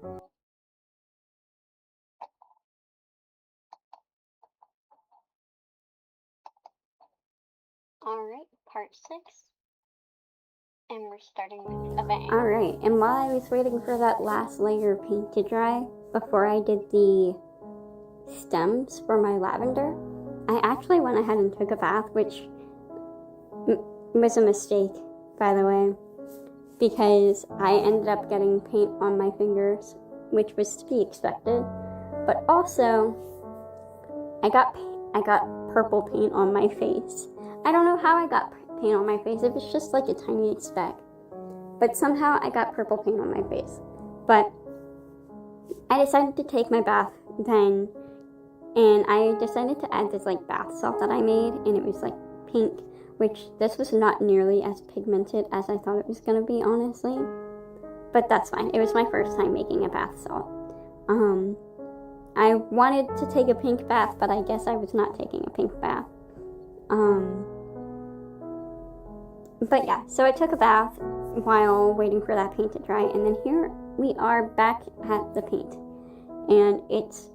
Alright, part 6. And we're starting with a bang. Alright, and while I was waiting for that last layer of paint to dry before I did the stems for my lavender, I actually went ahead and took a bath, which was a mistake, by the way, because I ended up getting paint on my fingers, which was to be expected. But also, I got purple paint on my face. I don't know how I got paint on my face. It was just like a tiny speck, but somehow I got purple paint on my face. But I decided to take my bath then, and I decided to add this like bath salt that I made, and it was like pink, which this was not nearly as pigmented as I thought it was gonna be, honestly. But that's fine. It was my first time making a bath salt. I wanted to take a pink bath, but I guess I was not taking a pink bath. But yeah, so I took a bath while waiting for that paint to dry, and then here we are back at the paint. And it's,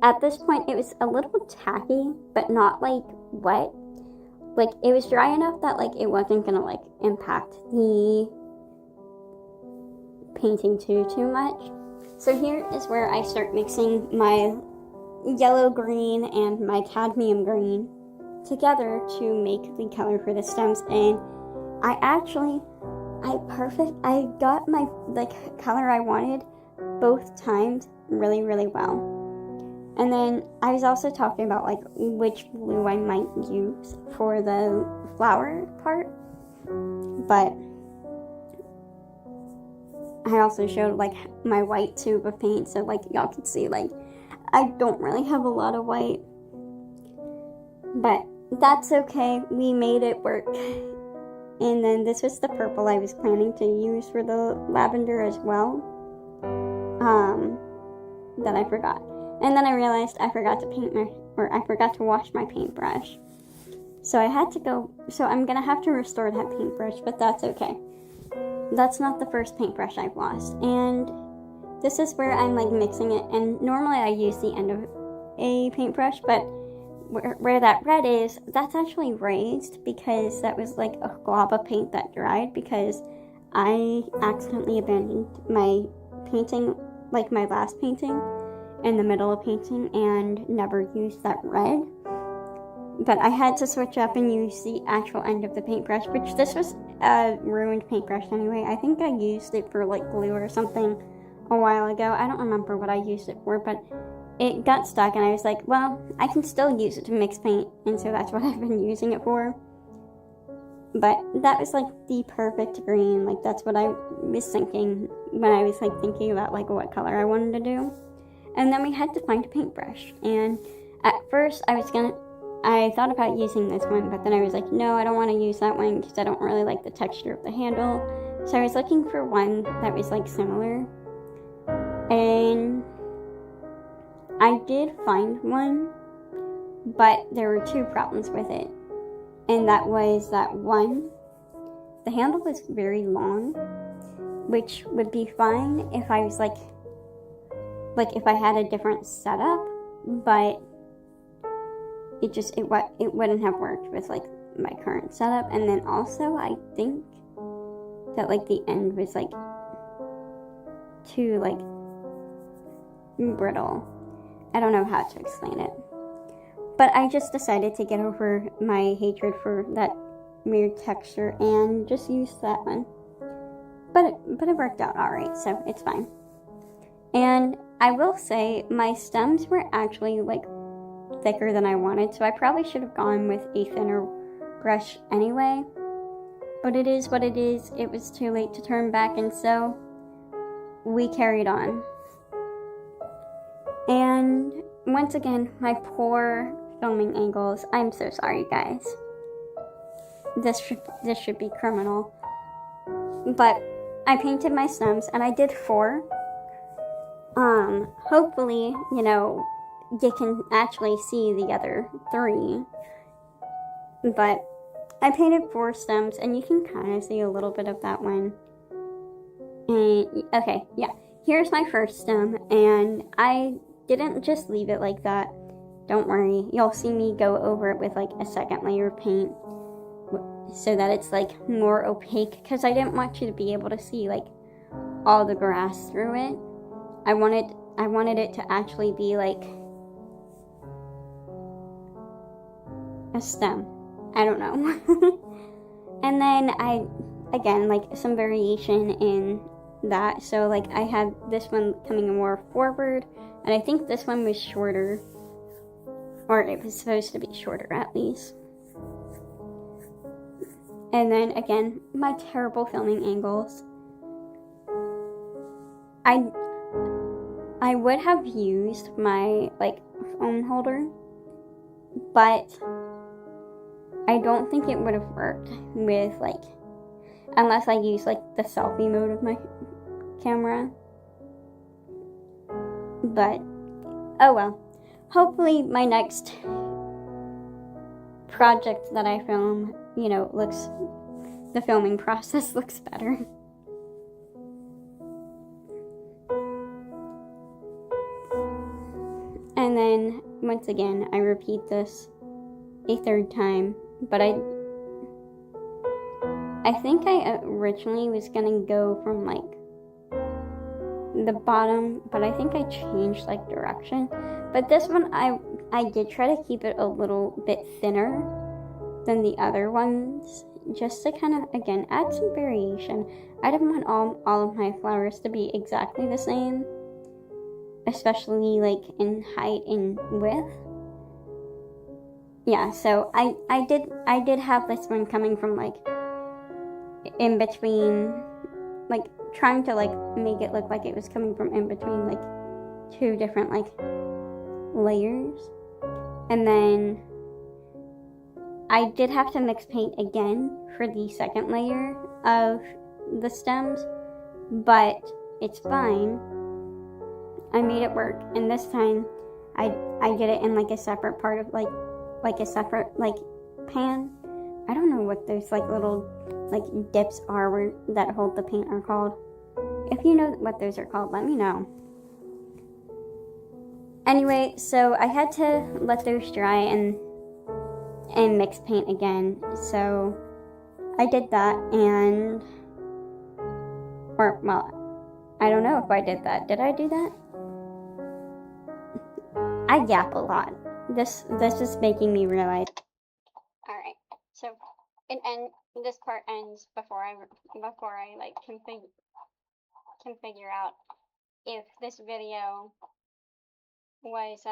at this point, it was a little tacky, but not like wet. Like, it was dry enough that like it wasn't gonna like impact the painting too much. So here is where I start mixing my yellow green and my cadmium green together to make the color for the stems, and I got my color I wanted both times really, really well. And then I was also talking about like which blue I might use for the flower part, but I also showed like my white tube of paint, so like y'all can see like I don't really have a lot of white, but that's okay, we made it work. And then this was the purple I was planning to use for the lavender as well, that I forgot. And then I realized I forgot to wash my paintbrush. So I'm gonna have to restore that paintbrush, but that's okay. That's not the first paintbrush I've lost. And this is where I'm like mixing it, and normally I use the end of a paintbrush, but where that red is, that's actually raised because that was like a glob of paint that dried, because I accidentally abandoned my painting, like my last painting, in the middle of painting and never used that red. But I had to switch up and use the actual end of the paintbrush, which this was a ruined paintbrush anyway. I think I used it for like glue or something a while ago. I don't remember what I used it for, but it got stuck and I was like, well, I can still use it to mix paint, and so that's what I've been using it for. But that was like the perfect green. Like that's what I was thinking when I was like thinking about like what color I wanted to do. And then we had to find a paintbrush, and at first I thought about using this one, but then I was like, no, I don't want to use that one because I don't really like the texture of the handle. So I was looking for one that was like similar, and I did find one, but there were two problems with it. And that was that one, the handle was very long, which would be fine if I was like if I had a different setup, but it wouldn't have worked with like my current setup. And then also I think that like the end was like too like brittle. I don't know how to explain it. But I just decided to get over my hatred for that weird texture and just use that one. But it worked out alright, so it's fine. And I will say my stems were actually like thicker than I wanted, so I probably should have gone with a thinner brush anyway. But it is what it is. It was too late to turn back, and so we carried on. And once again, my poor filming angles. I'm so sorry, guys. This should be criminal. But I painted my stems, and I did 4. Hopefully, you can actually see the other 3. But I painted 4 stems, and you can kind of see a little bit of that one. And, okay, yeah. Here's my first stem, and I didn't just leave it like that. Don't worry, you'll see me go over it with like a second layer of paint so that it's like more opaque, because I didn't want you to be able to see like all the grass through it. I wanted it to actually be like a stem. I don't know. And then again, like some variation in that. So like I had this one coming more forward, and I think this one was shorter. Or it was supposed to be shorter, at least. And then, again, my terrible filming angles. I would have used my, like, phone holder, but I don't think it would have worked with, like, unless I used, like, the selfie mode of my camera. But, oh well. Hopefully my next project that I film, the filming process looks better. And then, once again, I repeat this a third time, but I think I originally was gonna go from, like, the bottom, but I think I changed, like, direction. But this one, I did try to keep it a little bit thinner than the other ones, just to kind of, again, add some variation. I didn't want all of my flowers to be exactly the same, especially, like, in height and width. Yeah, so I did have this one coming from, like, in between, like, trying to, like, make it look like it was coming from in between, like, 2 different, like, layers. And then I did have to mix paint again for the second layer of the stems, but it's fine. I made it work, and this time I did it in like a separate part of like a separate like pan. I don't know what those like little like dips are that hold the paint are called. If you know what those are called, let me know. Anyway, so I had to let those dry and mix paint again. So I did that, and Or, well, I don't know if I did that. Did I do that? I yap a lot. This is making me realize. Alright, so this part ends before I like can figure out if this video was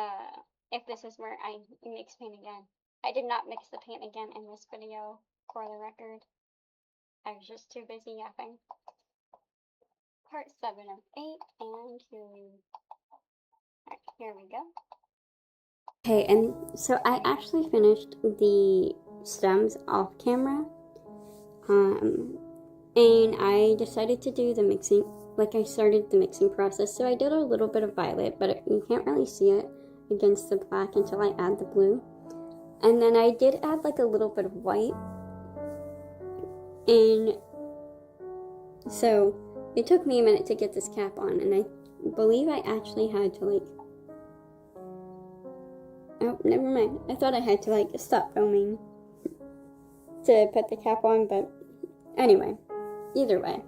if this is where I mix paint again. I did not mix the paint again in this video, for the record. I was just too busy yapping. Part 7 of 8, and here we go. Okay, and so I actually finished the stems off camera. And I decided to do the mixing, like I started the mixing process. So I did a little bit of violet, but you can't really see it against the black until I add the blue. And then I did add like a little bit of white. And so it took me a minute to get this cap on, and I believe I actually had to like, oh, never mind. I thought I had to like stop filming to put the cap on, but anyway, either way.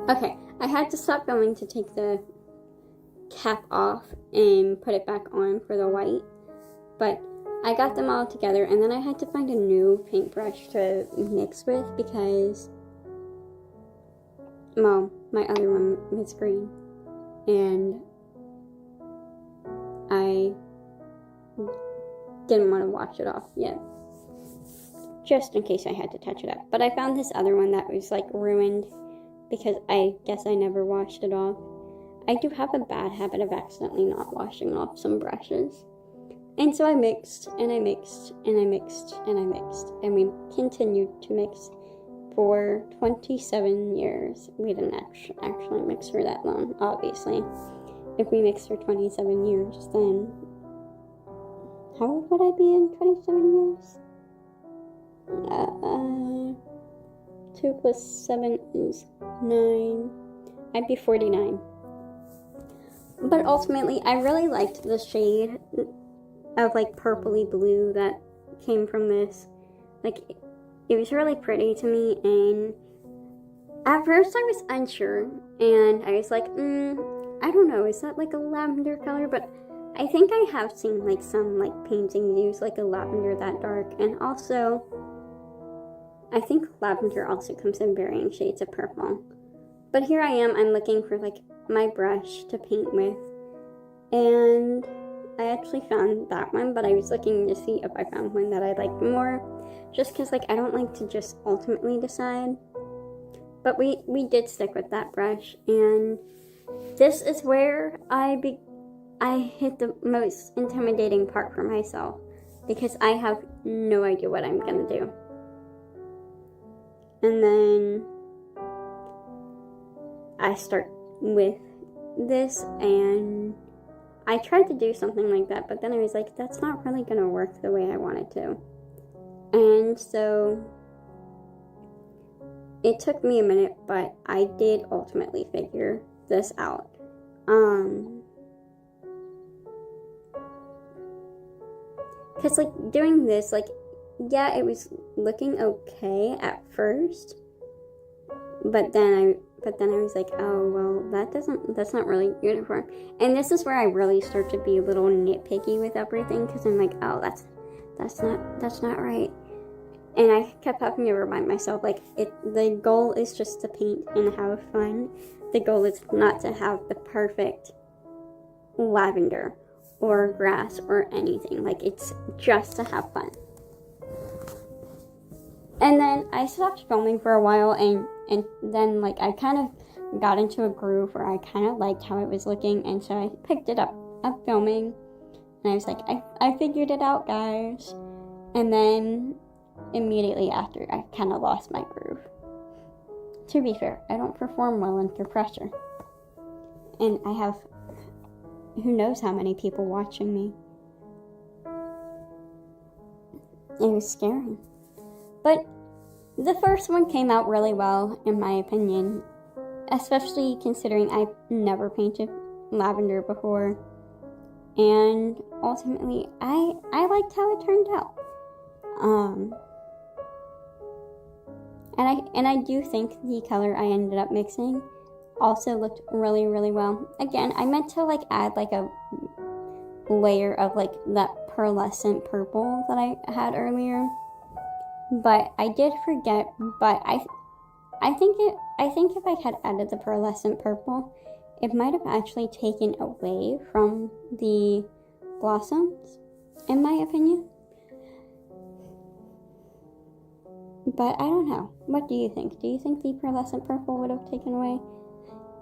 Okay, I had to stop filming to take the cap off and put it back on for the white, but I got them all together, and then I had to find a new paintbrush to mix with because, well, my other one was green, and I didn't want to wash it off yet, just in case I had to touch it up. But I found this other one that was like ruined because I guess I never washed it off. I do have a bad habit of accidentally not washing off some brushes. And so I mixed, and I mixed, and I mixed, and I mixed, and we continued to mix for 27 years. We didn't actually mix for that long, obviously. If we mixed for 27 years, then how old would I be in 27 years? 2 plus 7 is 9. I'd be 49. But ultimately, I really liked the shade of like purpley blue that came from this. Like, it was really pretty to me, and at first I was unsure, and I was like, I don't know, is that like a lavender color? But I think I have seen like some like paintings use like a lavender that dark, and also I think lavender also comes in varying shades of purple. But here I am, I'm looking for like my brush to paint with, and I actually found that one, but I was looking to see if I found one that I liked more, just because like I don't like to just ultimately decide. But we did stick with that brush, and this is where I hit the most intimidating part for myself, because I have no idea what I'm gonna do. And then I start with this, and I tried to do something like that, but then I was like, that's not really gonna work the way I want it to. And so it took me a minute, but I did ultimately figure this out. Cause like doing this, like, yeah, it was looking okay at first, but then I was like, oh, well, that's not really uniform. And this is where I really start to be a little nitpicky with everything, because I'm like, oh, that's not right. And I kept having to remind myself, like, the goal is just to paint and have fun. The goal is not to have the perfect lavender or grass or anything. Like, it's just to have fun. And then I stopped filming for a while, and then like I kind of got into a groove where I kind of liked how it was looking, and so I picked it up filming, and I was like, I figured it out, guys. And then immediately after, I kind of lost my groove. To be fair, I don't perform well under pressure, and I have who knows how many people watching me. It was scary. But the first one came out really well, in my opinion, especially considering I've never painted lavender before. And ultimately, I liked how it turned out. And I do think the color I ended up mixing also looked really, really well. Again, I meant to like add like a layer of like that pearlescent purple that I had earlier, but I did forget. But I think if I had added the pearlescent purple, it might have actually taken away from the blossoms, in my opinion. But I don't know. What do you think? Do you think the pearlescent purple would have taken away?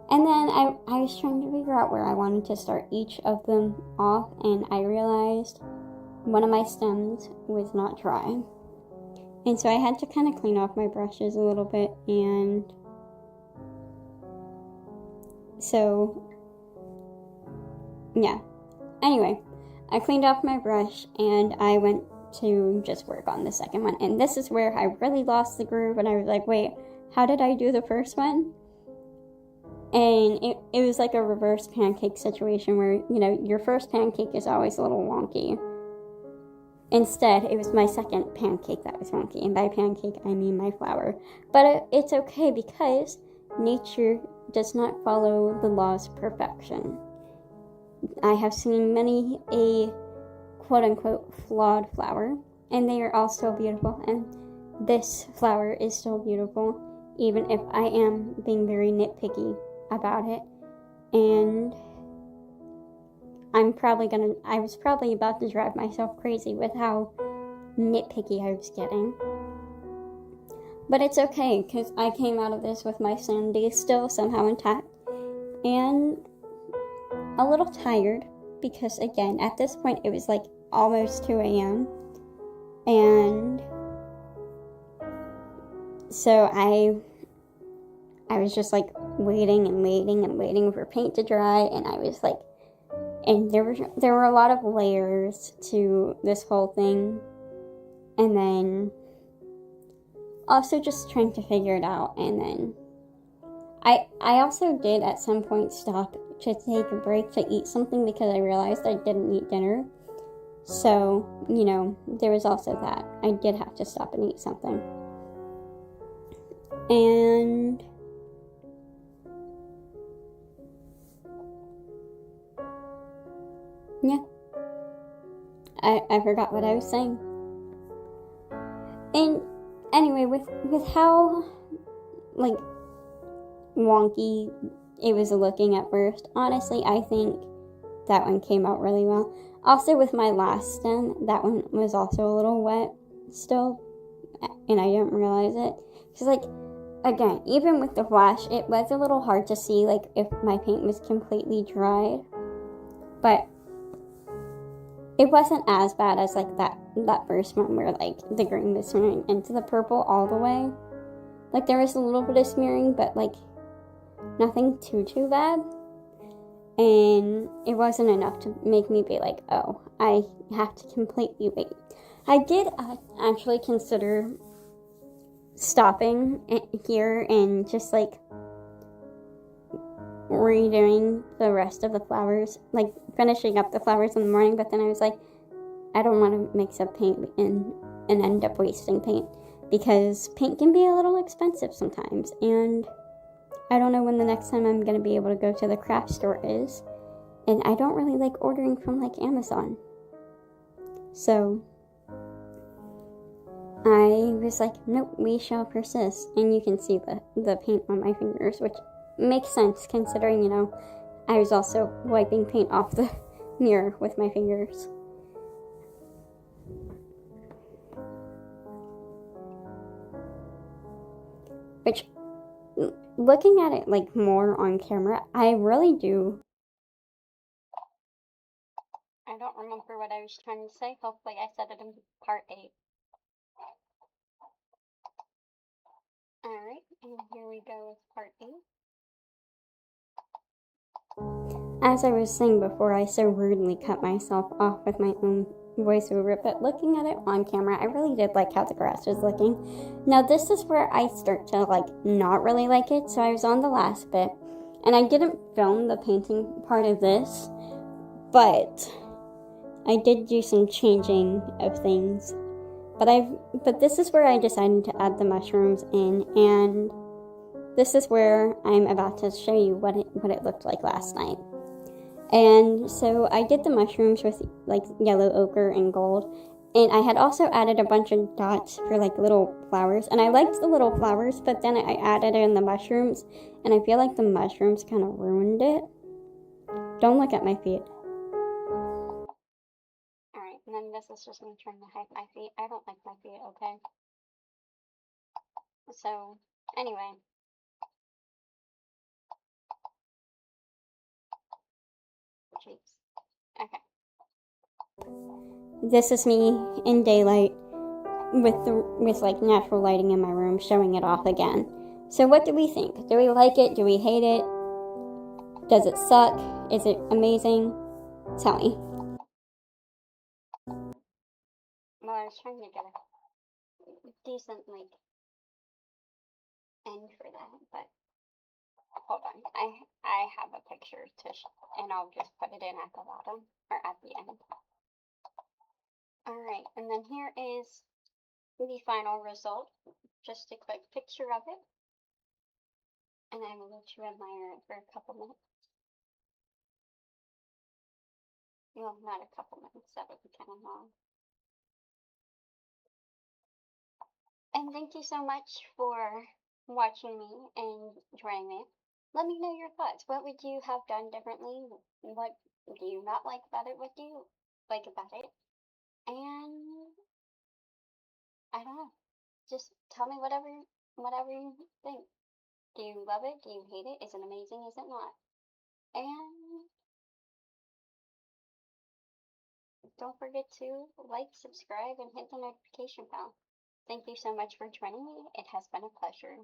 And then I was trying to figure out where I wanted to start each of them off, and I realized one of my stems was not dry. And so I had to kind of clean off my brushes a little bit, and so, yeah. Anyway, I cleaned off my brush, and I went to just work on the second one. And this is where I really lost the groove, and I was like, wait, how did I do the first one? And it was like a reverse pancake situation where, you know, your first pancake is always a little wonky. Instead, it was my second pancake that was wonky. And by pancake, I mean my flour. But it's okay because nature does not follow the laws of perfection. I have seen many a quote-unquote flawed flower, and they are all still beautiful. And this flower is still beautiful, even if I am being very nitpicky about it. And I was probably about to drive myself crazy with how nitpicky I was getting. But it's okay, because I came out of this with my sanity still somehow intact, and a little tired, because again, at this point it was like almost 2 a.m. And so I was just like waiting for paint to dry, and I was like, and there were a lot of layers to this whole thing, and then also just trying to figure it out. And then I also did at some point stop to take a break to eat something because I realized I didn't eat dinner. So, you know, there was also that. I did have to stop and eat something. And yeah, I forgot what I was saying. And anyway, with how like wonky it was looking at first, honestly, I think that one came out really well. Also, with my last stem, that one was also a little wet still, and I didn't realize it. Because, like, again, even with the flash, it was a little hard to see, like, if my paint was completely dried. But it wasn't as bad as, like, that first one where, like, the green was smearing into the purple all the way. Like, there was a little bit of smearing, but, like, nothing too bad. And it wasn't enough to make me be like, oh, I have to completely wait. I did actually consider stopping here and just like redoing the rest of the flowers, like finishing up the flowers in the morning, but then I was like, I don't want to mix up paint and end up wasting paint, because paint can be a little expensive sometimes, and I don't know when the next time I'm going to be able to go to the craft store is, and I don't really like ordering from like Amazon. So I was like, nope, we shall persist. And you can see the paint on my fingers, which makes sense considering, you know, I was also wiping paint off the mirror with my fingers. Which, looking at it like more on camera, I really do. I don't remember what I was trying to say. Hopefully I said it in part 8. Alright, and here we go with part 8. As I was saying before, I so rudely cut myself off with my own voiceover, but looking at it on camera, I really did like how the grass was looking. Now this is where I start to like not really like it, so I was on the last bit, and I didn't film the painting part of this, but I did do some changing of things But this is where I decided to add the mushrooms in, and this is where I'm about to show you what it looked like last night. And so I did the mushrooms with like yellow ochre and gold, and I had also added a bunch of dots for like little flowers, and I liked the little flowers, but then I added in the mushrooms, and I feel like the mushrooms kind of ruined it. Don't look at my feet. Alright, and then this is just me trying to hide my feet. I don't like my feet, okay? So, anyway. Jeez. Okay. This is me in daylight with like natural lighting in my room, showing it off again. So what do we think? Do we like it? Do we hate it? Does it suck? Is it amazing? Tell me. Well, I was trying to get a decent, like, end for that, but hold on. I have a picture and I'll just put it in at the bottom, or at the end. Alright, and then here is the final result. Just a quick picture of it. And I will let you admire it for a couple minutes. Well, not a couple minutes, that would be kind of long. And thank you so much for watching me and joining me. Let me know your thoughts. What would you have done differently? What do you not like about it? What do you like about it? And I don't know. Just tell me whatever you think. Do you love it? Do you hate it? Is it amazing? Is it not? And don't forget to like, subscribe, and hit the notification bell. Thank you so much for joining me. It has been a pleasure.